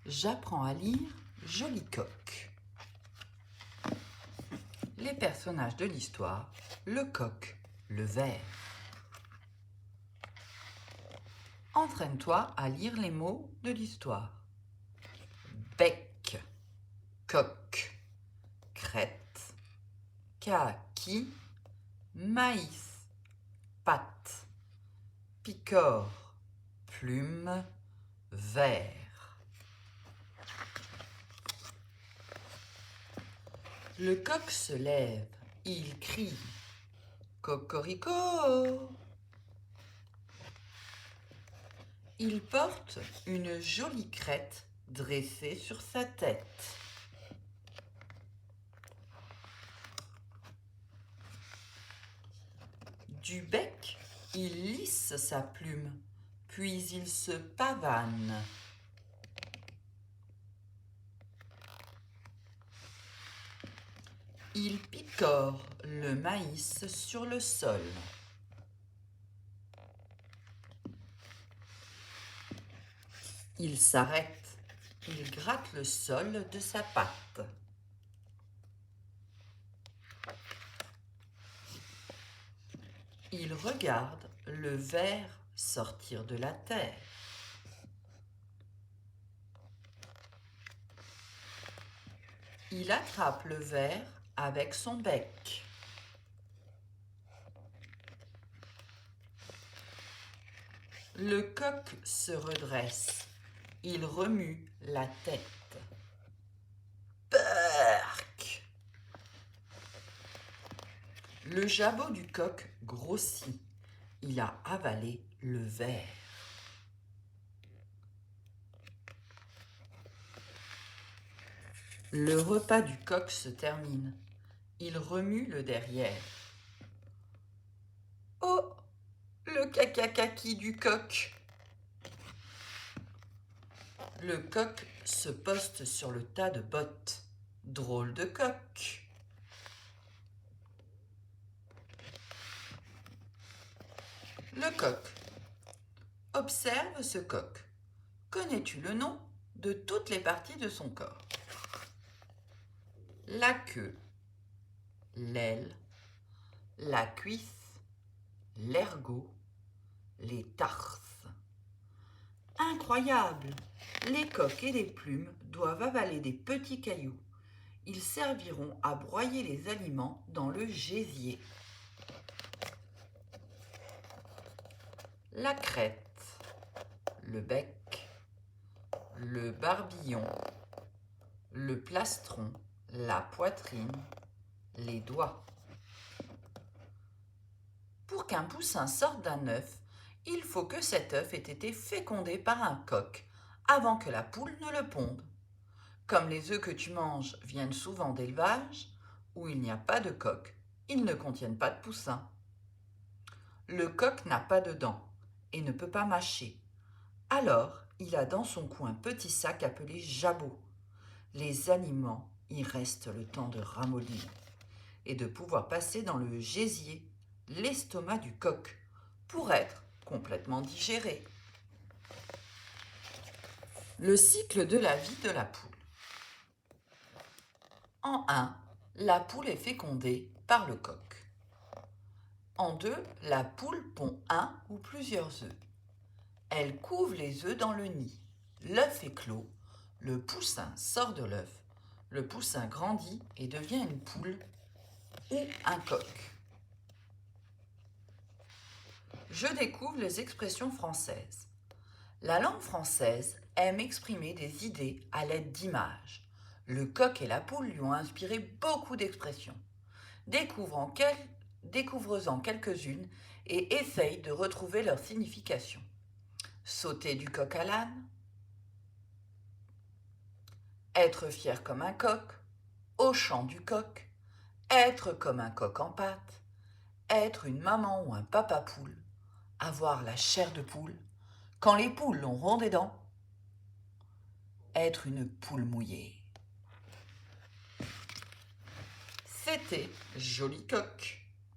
J'apprends à lire Joli coq. Les personnages de l'histoire, le coq, le ver. Entraîne-toi à lire les mots de l'histoire. Bec, coq, crête, kaki, maïs, patte, picore, plume, ver. Le coq se lève, il crie « Cocorico !» Il porte une jolie crête dressée sur sa tête. Du bec, il lisse sa plume, puis il se pavane. Il picore le maïs sur le sol. Il s'arrête, il gratte le sol de sa patte. Il regarde le ver sortir de la terre. Il attrape le ver avec son bec. Le coq se redresse. Il remue la tête. Berk! Le jabot du coq grossit. Il a avalé le ver. Le repas du coq se termine. Il remue le derrière. Oh! Le caca-kaki du coq! Le coq se poste sur le tas de bottes. Drôle de coq! Le coq. Observe ce coq. Connais-tu le nom de toutes les parties de son corps? La queue, l'aile, la cuisse, l'ergot, les tarses. Incroyable! Les coqs et les plumes doivent avaler des petits cailloux. Ils serviront à broyer les aliments dans le gésier. La crête, le bec, le barbillon, le plastron, la poitrine, les doigts. Pour qu'un poussin sorte d'un œuf, il faut que cet œuf ait été fécondé par un coq avant que la poule ne le ponde. Comme les œufs que tu manges viennent souvent d'élevage, où il n'y a pas de coq, ils ne contiennent pas de poussin. Le coq n'a pas de dents et ne peut pas mâcher. Alors, il a dans son cou un petit sac appelé jabot. Les aliments y restent le temps de ramollir et de pouvoir passer dans le gésier, l'estomac du coq, pour être complètement digéré. Le cycle de la vie de la poule. En 1, la poule est fécondée par le coq. En 2, la poule pond un ou plusieurs œufs. Elle couve les œufs dans le nid. L'œuf est clos, le poussin sort de l'œuf, le poussin grandit et devient une poule ou un coq. Je découvre les expressions françaises. La langue française aime exprimer des idées à l'aide d'images. Le coq et la poule lui ont inspiré beaucoup d'expressions. Découvre-en quelques-unes et essaye de retrouver leur signification. Sauter du coq à l'âne, être fier comme un coq, au chant du coq, être comme un coq en pâte, être une maman ou un papa poule, avoir la chair de poule, quand les poules auront des dents, être une poule mouillée. C'était Joli coq.